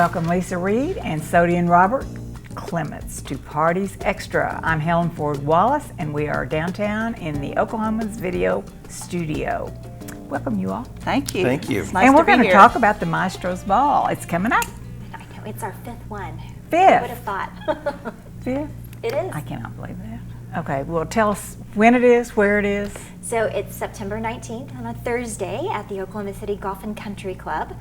welcome Lisa Reed and Sody and Robert Clements to Parties Extra. I'm Helen Ford Wallace, and we are downtown in the Oklahoman's video studio. Welcome, you all. Thank you. Thank you. It's nice and we're to be going to here. talk about the Maestro's Ball. It's coming up. I know, it's our fifth one. Fifth? Who would have thought? Fifth? It is. I cannot believe that. Okay, well, tell us when it is, where it is. So it's September 19th on a Thursday at the Oklahoma City Golf and Country Club.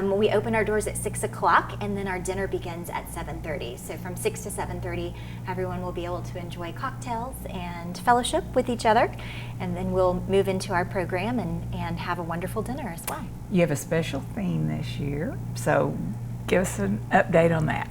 We open our doors at 6 o'clock, and then our dinner begins at 7:30. So from 6 to 7:30, everyone will be able to enjoy cocktails and fellowship with each other, and then we'll move into our program and have a wonderful dinner as well. You have a special theme this year, so give us an update on that.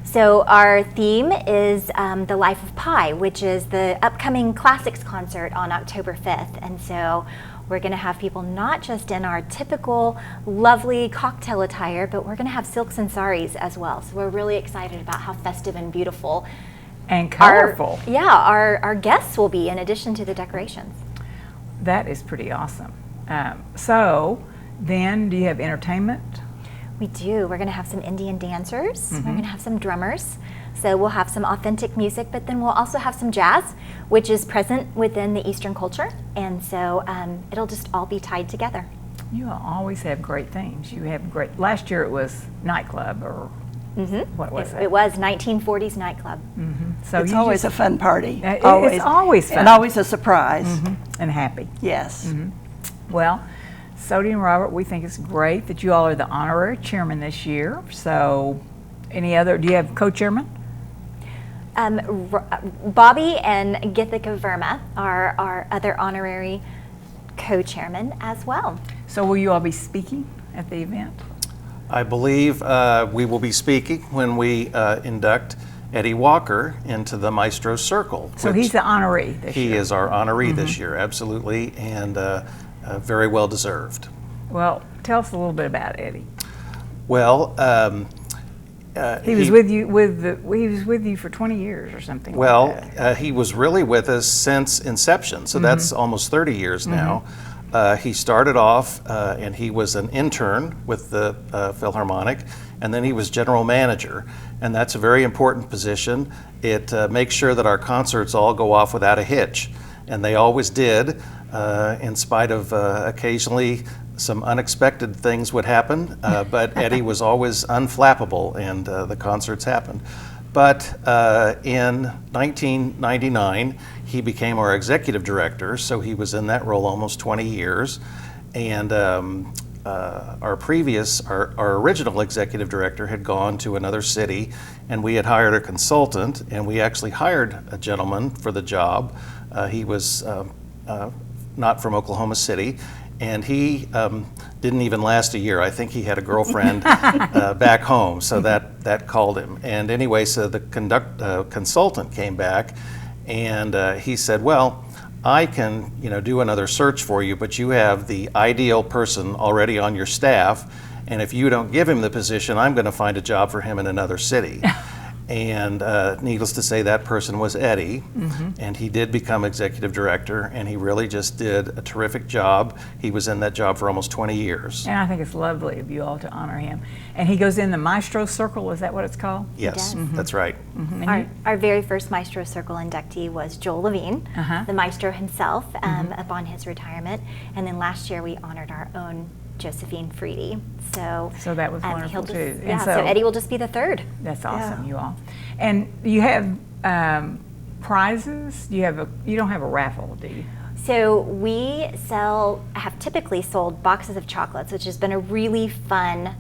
So our theme is The Life of Pi, which is the upcoming classics concert on October 5th. And so we're going to have people not just in our typical lovely cocktail attire, but we're going to have silks and saris as well. So we're really excited about how festive and beautiful And colorful. our guests will be in addition to the decorations. That is pretty awesome. So then, do you have entertainment? We do. We're going to have some Indian dancers. We're going to have some drummers. So we'll have some authentic music, but then we'll also have some jazz, which is present within the Eastern culture. And so it'll just all be tied together. You always have great themes. You have great. Last year it was nightclub, or what was it? It was 1940s nightclub. So It's you always just- a fun party. It's always fun. And always a surprise. and happy. Yes. Well, Sody and Robert, we think it's great that you all are the honorary chairman this year. So, do you have co-chairman? Bobby and Githika Verma are our other honorary co-chairmen as well. So will you all be speaking at the event? I believe we will be speaking when we induct Eddie Walker into the Maestro Circle. So he's the honoree this year. He is our honoree this year, absolutely, and very well deserved. Well, tell us a little bit about Eddie. Well, He was with you for 20 years or something. well, like that. he was really with us since inception, so that's almost 30 years now. He started off and he was an intern with the Philharmonic, and then he was general manager, and that's a very important position. It makes sure that our concerts all go off without a hitch, and they always did, in spite of occasionally some unexpected things would happen, but Eddie was always unflappable, and the concerts happened. But in 1999, he became our executive director, so he was in that role almost 20 years. And our original executive director had gone to another city, and we had hired a consultant, and we actually hired a gentleman for the job. He was not from Oklahoma City, and he didn't even last a year. I think he had a girlfriend back home, so that called him. And anyway, so the consultant came back, and he said, well, I can do another search for you, but you have the ideal person already on your staff, and if you don't give him the position, I'm going to find a job for him in another city. And needless to say, that person was Eddie, and he did become executive director, and he really just did a terrific job. He was in that job for almost 20 years. And I think it's lovely of you all to honor him. And he goes in the Maestro Circle, is that what it's called? Yes, does. that's right. Our very first Maestro Circle inductee was Joel Levine, the maestro himself, upon his retirement. And then last year we honored our own Josephine Freedy. So that was wonderful too. Yeah, And so Eddie will just be the third. That's awesome, Yeah. you all. And you have prizes? You don't have a raffle, do you? So we have typically sold boxes of chocolates, which has been a really fun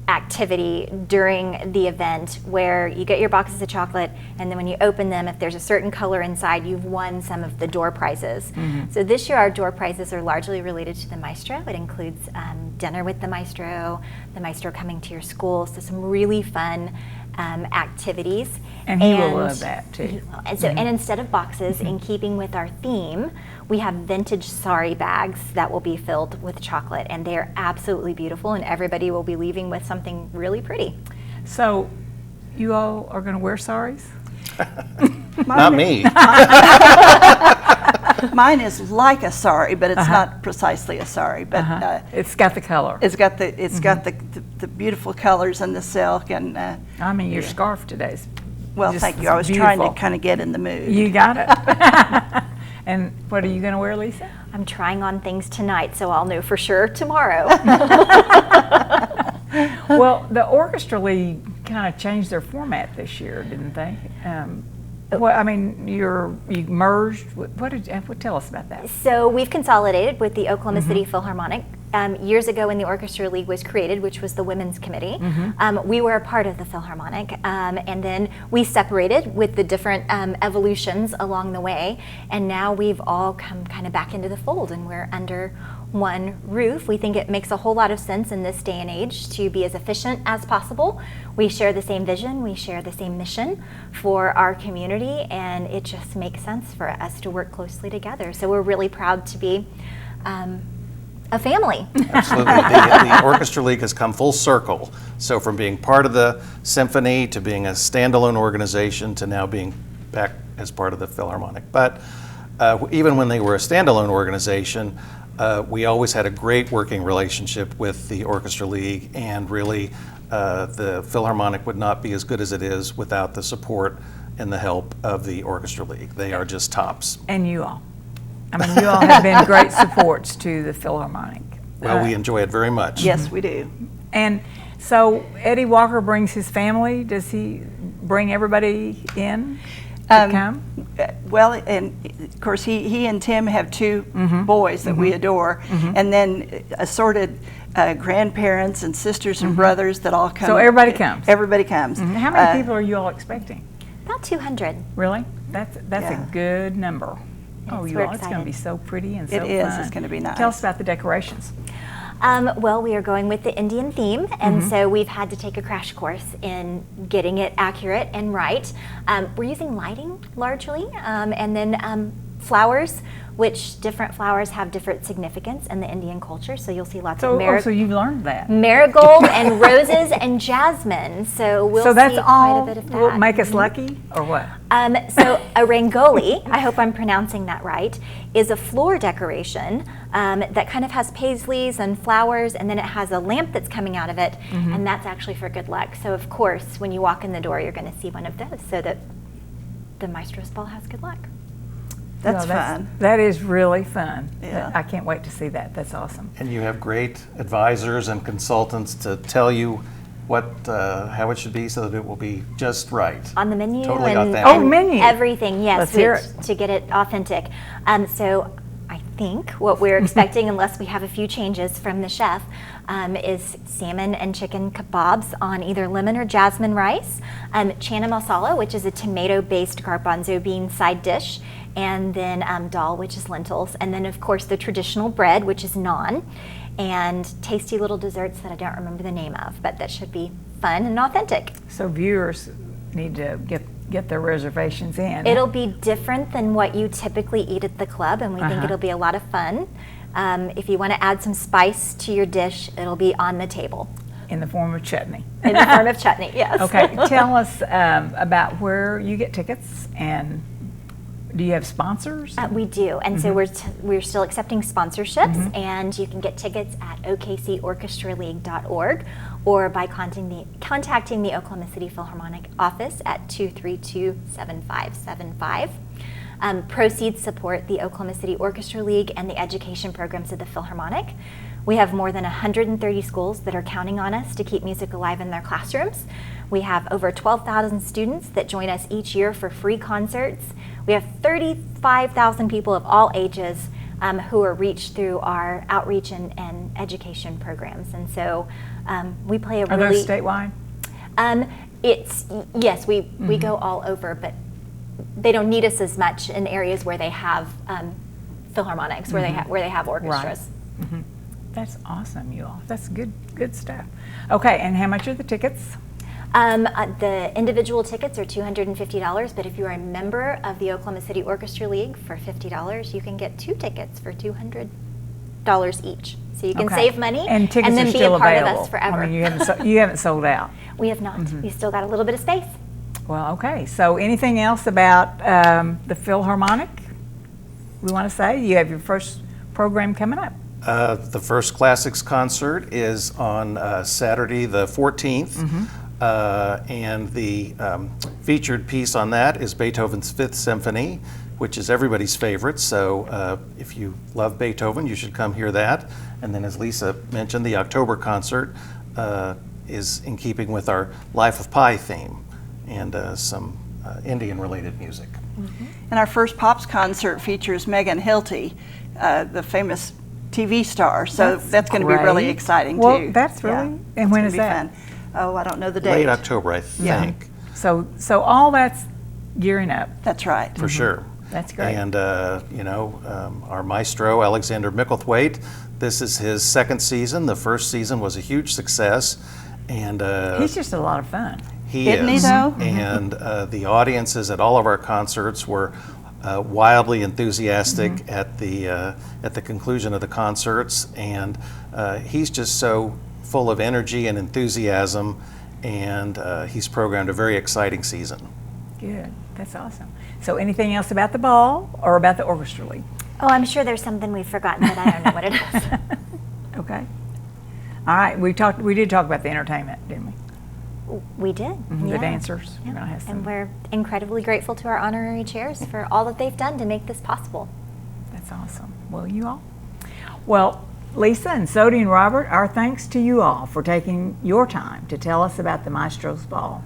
activity during the event, where you get your boxes of chocolate, and then when you open them, if there's a certain color inside, you've won some of the door prizes. So this year our door prizes are largely related to the Maestro. It includes dinner with the Maestro coming to your school, so some really fun activities. And he will love that too. And so, and instead of boxes, in keeping with our theme, we have vintage sari bags that will be filled with chocolate, and they are absolutely beautiful, and everybody will be leaving with something really pretty. So you all are going to wear saris? Not me. Mine is like a sari, but it's not precisely a sari. But it's got the color. it's got the beautiful colors and the silk and. I mean, your scarf today's. Well, thank you. I was trying to kind of get in the mood. You got it. And what are you going to wear, Lisa? I'm trying on things tonight, so I'll know for sure tomorrow. Well, the Orchestra League kind of changed their format this year, didn't they? Well, I mean, you merged. What tell us about that? So we've consolidated with the Oklahoma City Philharmonic. Years ago when the Orchestra League was created, which was the women's committee, we were a part of the Philharmonic, and then we separated with the different evolutions along the way, and now we've all come kind of back into the fold and we're under one roof. We think it makes a whole lot of sense in this day and age to be as efficient as possible. We share the same vision, we share the same mission for our community, and it just makes sense for us to work closely together. So we're really proud to be a family. Absolutely. The Orchestra League has come full circle. So from being part of the symphony to being a standalone organization to now being back as part of the Philharmonic. But even when they were a standalone organization, we always had a great working relationship with the Orchestra League, and really the Philharmonic would not be as good as it is without the support and the help of the Orchestra League. They are just tops. And you all. I mean, you all have been great supports to the Philharmonic. Well, we enjoy it very much. Yes, we do. And so Eddie Walker brings his family. Does he bring everybody in to come? Well, and of course, he and Tim have two boys that we adore, and then assorted grandparents and sisters and brothers that all come. So everybody comes? Everybody comes. How many people are you all expecting? About 200. Really? That's a good number. Oh, Yes, you we're all, it's going to be so pretty and so It is. fun. It's going to be nice. Tell us about the decorations. Well, we are going with the Indian theme, and so we've had to take a crash course in getting it accurate and right. We're using lighting largely, and then flowers, which different flowers have different significance in the Indian culture. So you'll see lots of So you've learned that. marigold and roses and jasmine. So we'll So that's see all quite a bit of that. will make us lucky, or what? So a rangoli, I hope I'm pronouncing that right, is a floor decoration that kind of has paisleys and flowers, and then it has a lamp that's coming out of it, and that's actually for good luck. So of course, when you walk in the door, you're going to see one of those so that the Maestro's ball has good luck. That's fun. That is really fun. Yeah. I can't wait to see that. That's awesome. And you have great advisors and consultants to tell you how it should be so that it will be just right. On the menu Totally and, authentic. and menu. everything, yes, Let's hear it. to get it authentic. So I think what we're expecting, unless we have a few changes from the chef, is salmon and chicken kebabs on either lemon or jasmine rice, chana masala, which is a tomato-based garbanzo bean side dish, and then dal, which is lentils, and then of course the traditional bread, which is naan, and tasty little desserts that I don't remember the name of, but that should be fun and authentic. So viewers need to get their reservations in. It'll be different than what you typically eat at the club, and we think it'll be a lot of fun. If you want to add some spice to your dish, it'll be on the table. In the form of chutney. In the form of chutney, yes. Okay, tell us about where you get tickets, and do you have sponsors? We do, and so we're still accepting sponsorships, and you can get tickets at okcorchestraleague.org or by contacting the Oklahoma City Philharmonic office at 232-7575. Proceeds support the Oklahoma City Orchestra League and the education programs of the Philharmonic. We have more than 130 schools that are counting on us to keep music alive in their classrooms. We have over 12,000 students that join us each year for free concerts. We have 35,000 people of all ages who are reached through our outreach and education programs. And so we play a really... Are those statewide? Yes, we go all over, but they don't need us as much in areas where they have philharmonics, where they have orchestras. Right. That's awesome, you all. That's good stuff. Okay, and how much are the tickets? The individual tickets are $250, but if you're a member of the Oklahoma City Orchestra League for $50, you can get 2 tickets for $200 each. So you can save money and tickets then are be still a part available. of us forever. I mean, you haven't sold out. We have not. We still got a little bit of space. Well, okay. So anything else about the Philharmonic? we want to say you have your first program coming up. The first classics concert is on Saturday the 14th, and the featured piece on that is Beethoven's Fifth Symphony, which is everybody's favorite. So if you love Beethoven, you should come hear that. And then, as Lisa mentioned, the October concert is in keeping with our Life of Pi theme and some Indian-related music. And our first Pops concert features Megan Hilty, the famous TV star. So that's going to be really exciting too. Well, that's really. And when is that? Fun. Oh, I don't know the date. Late October, I think. So all that's gearing up. That's right. For sure. That's great. And, our maestro, Alexander Micklethwaite, this is his second season. The first season was a huge success. And He's just a lot of fun. Isn't he, though? And the audiences at all of our concerts were wildly enthusiastic at the conclusion of the concerts. And he's just so full of energy and enthusiasm. And he's programmed a very exciting season. Good. That's awesome. So anything else about the ball or about the orchestra league? Oh, I'm sure there's something we've forgotten, but I don't know what it is. Okay. All right. We did talk about the entertainment, didn't we? We did. The dancers. Yeah. We're gonna have some. And we're incredibly grateful to our honorary chairs for all that they've done to make this possible. That's awesome. Well, you all. Well, Lisa and Sodi and Robert, our thanks to you all for taking your time to tell us about the Maestro's Ball.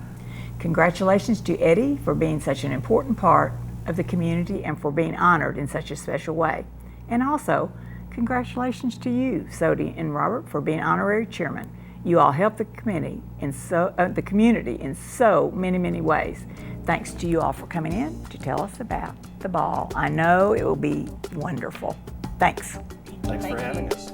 Congratulations to Eddie for being such an important part of the community and for being honored in such a special way. And also, congratulations to you, Sodi and Robert, for being honorary chairman. You all help the community in so many, many ways. Thanks to you all for coming in to tell us about the ball. I know it will be wonderful. Thanks. Thanks for having us.